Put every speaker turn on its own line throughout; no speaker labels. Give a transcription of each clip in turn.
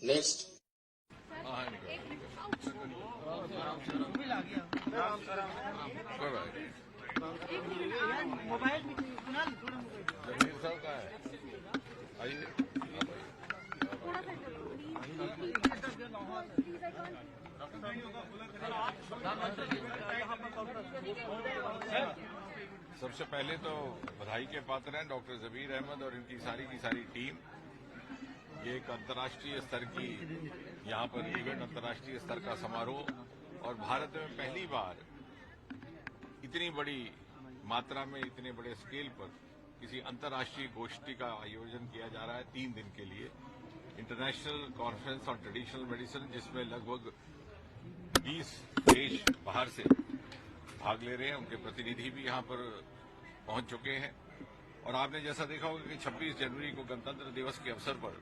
Next.
Mobile
जमीर साहब कहाँ है? आइए। सबसे पहले तो बधाई के पात्र हैं डॉक्टर जबीर अहमद और इनकी की सारी टीम। ये एक अंतर्राष्ट्रीय स्तर की यहाँ पर इवेंट, अंतर्राष्ट्रीय स्तर का समारोह और भारत में पहली बार इतनी बड़ी मात्रा में, इतने बड़े स्केल पर किसी अंतर्राष्ट्रीय गोष्ठी का आयोजन किया जा रहा है 3 दिन के लिए। International conference on traditional medicine, जिसमें लगभग 20 देश बाहर से भाग ले रहे हैं, उनके प्रतिनिधि भी यहां पर पहुंच चुके हैं। और आपने जैसा देखा होगा कि 26 जनवरी को गणतंत्र दिवस के अवसर पर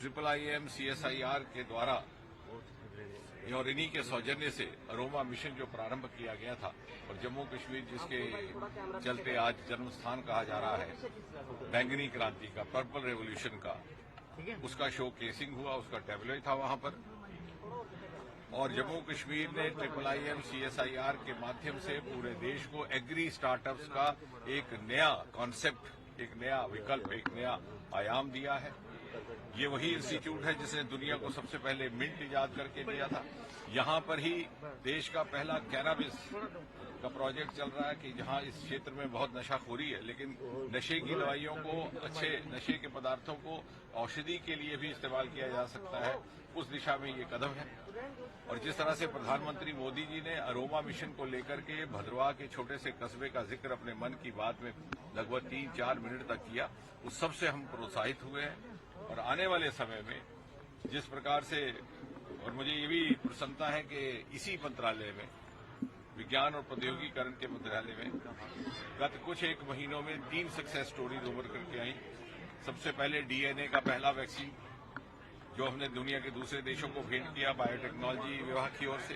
IIIM CSIR के द्वारा और इन्हीं के सौजन्य से अरोमा मिशन जो प्रारंभ किया गया था, और जम्मू कश्मीर जिसके चलते आज जन्म स्थान कहा जा रहा है बैंगनी क्रांति का, पर्पल रेवोल्यूशन का, उसका शो केसिंग हुआ, उसका टैबलोई था वहां पर। और जम्मू कश्मीर ने IIIM CSIR के माध्यम से पूरे देश को एग्री स्टार्टअप्स का एक नया कॉन्सेप्ट, एक नया विकल्प, एक नया आयाम दिया है। ये वही इंस्टीट्यूट है जिसने दुनिया को सबसे पहले मिंट इजाद करके दिया था। यहां पर ही देश का पहला कैनाबिस का प्रोजेक्ट चल रहा है कि जहां इस क्षेत्र में बहुत नशाखोरी है, लेकिन नशे की दवाइयों को, अच्छे नशे के पदार्थों को औषधि के लिए भी इस्तेमाल किया जा सकता है। उस दिशा में ये कदम है। और जिस तरह से प्रधानमंत्री मोदी जी ने अरोमा मिशन को लेकर के भद्रवाह के छोटे से कस्बे का जिक्र अपने मन की बात में लगभग 3-4 मिनट तक किया, उस सब से हम प्रोत्साहित हुए हैं। और आने वाले समय में जिस प्रकार से, और मुझे ये भी प्रसन्नता है कि इसी मंत्रालय में, विज्ञान और प्रौद्योगिकीकरण के मंत्रालय में गत कुछ एक महीनों में 3 सक्सेस स्टोरीज उभर करके आई। सबसे पहले DNA का पहला वैक्सीन जो हमने दुनिया के दूसरे देशों को भेंट किया बायोटेक्नोलॉजी विभाग की ओर से।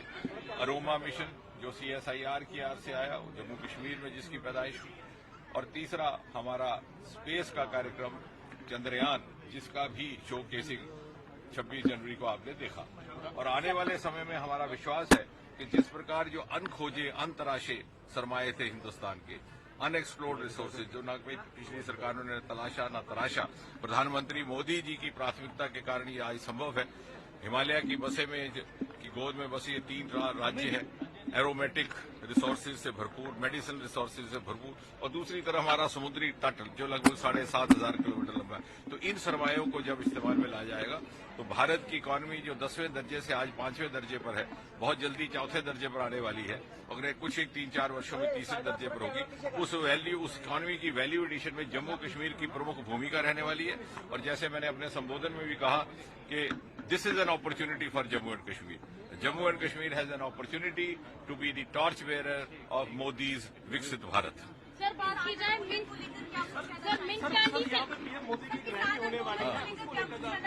अरोमा मिशन जो CSIR की ओर से आया, जम्मू कश्मीर में जिसकी पैदाइश हुई। और तीसरा हमारा स्पेस का कार्यक्रम चंद्रयान, जिसका भी शो केसिंग 26 जनवरी को आपने देखा। और आने वाले समय में हमारा विश्वास है कि जिस प्रकार जो अनखोजे, अनतराशे सरमाए थे हिंदुस्तान के, अनएक्सप्लोर्ड रिसोर्सेज जो न पिछली सरकारों ने तलाशा न तराशा, प्रधानमंत्री मोदी जी की प्राथमिकता के कारण ये आज संभव है। हिमालय की बसे में की गोद में बसे ये 3 राज्य हैं, एरोमेटिक रिसोर्सेज से भरपूर, मेडिसिन रिसोर्सेज से भरपूर, और दूसरी तरफ हमारा समुद्री तट जो लगभग 7,500 किलोमीटर लंबा है। तो इन सरमायों को जब इस्तेमाल में लाया जाएगा तो भारत की इकॉनमी जो 10वें दर्जे से आज 5वें दर्जे पर है, बहुत जल्दी 4थे दर्जे पर आने वाली है। अगर कुछ एक 3-4 वर्षों में 3रे दर्जे पर होगी। उस इकॉनमी की वैल्यू एडिशन में जम्मू कश्मीर की प्रमुख भूमिका रहने वाली है। और जैसे मैंने अपने संबोधन में भी कहा कि this is an opportunity for Jammu and Kashmir. Jammu and Kashmir has an opportunity to be the torch bearer of Modi's Viksit Bharat.
Sir, बात की जाए मिंट कैंडी से,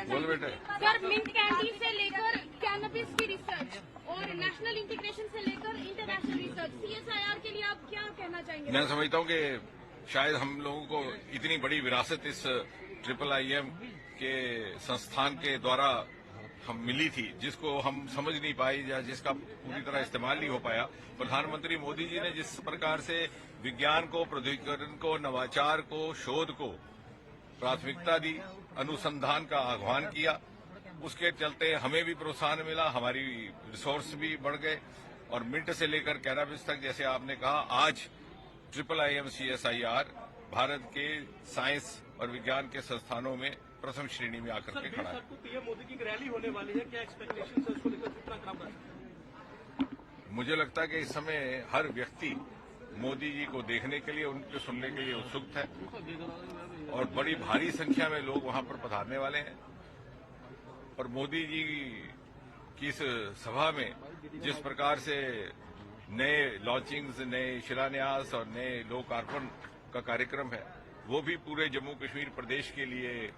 बोल बेटे।
सर मिंट कैंडी से लेकर कैनबिस की रिसर्च और नेशनल इंटीग्रेशन से लेकर इंटरनेशनल रिसर्च, CSIR के लिए आप क्या कहना चाहेंगे?
मैं समझता हूं कि शायद हम लोगों को इतनी बड़ी विरासत इस IIIM के संस्थान के द्वारा हम मिली थी, जिसको हम समझ नहीं पाए या जिसका पूरी तरह इस्तेमाल नहीं हो पाया। प्रधानमंत्री मोदी जी ने जिस प्रकार से विज्ञान को, प्रौद्योगिकीकरण को, नवाचार को, शोध को प्राथमिकता दी, अनुसंधान का आह्वान किया, उसके चलते हमें भी प्रोत्साहन मिला, हमारी रिसोर्स भी बढ़ गए। और मिंट से लेकर कैनाबिस तक, जैसे आपने कहा, आज IIIM CSIR भारत के साइंस और विज्ञान के संस्थानों में प्रथम श्रेणी में आकर के खड़ा है।
पीएम मोदी की रैली होने वाली है, क्या एक्सपेक्टेशन है उसको लेकर, कितना काम कर सकते हैं?
मुझे लगता है कि इस समय हर व्यक्ति मोदी जी को देखने के लिए, उनको सुनने के लिए उत्सुक है और बड़ी भारी संख्या में लोग वहां पर पधारने वाले हैं। और मोदी जी की इस सभा में जिस प्रकार से नए लॉन्चिंग्स, नए शिलान्यास और नए लोकार्पण का कार्यक्रम है, वो भी पूरे जम्मू कश्मीर प्रदेश के लिए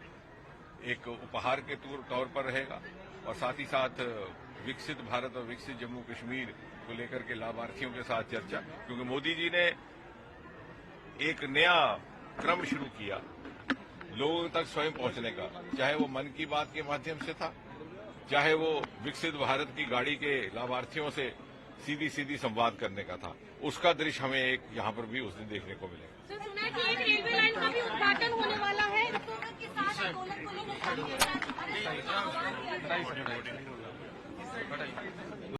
एक उपहार के तौर पर रहेगा। और साथ ही साथ विकसित भारत और विकसित जम्मू कश्मीर को लेकर के लाभार्थियों के साथ चर्चा, क्योंकि मोदी जी ने एक नया क्रम शुरू किया लोगों तक स्वयं पहुंचने का, चाहे वो मन की बात के माध्यम से था, चाहे वो विकसित भारत की गाड़ी के लाभार्थियों से सीधी सीधी संवाद करने का था, उसका दृश्य हमें एक यहाँ पर भी उस दिन देखने को मिलेगा।
सर, सुना है कि एक रेलवे लाइन का भी उद्घाटन होने वाला है के साथ आंदोलन को लेकर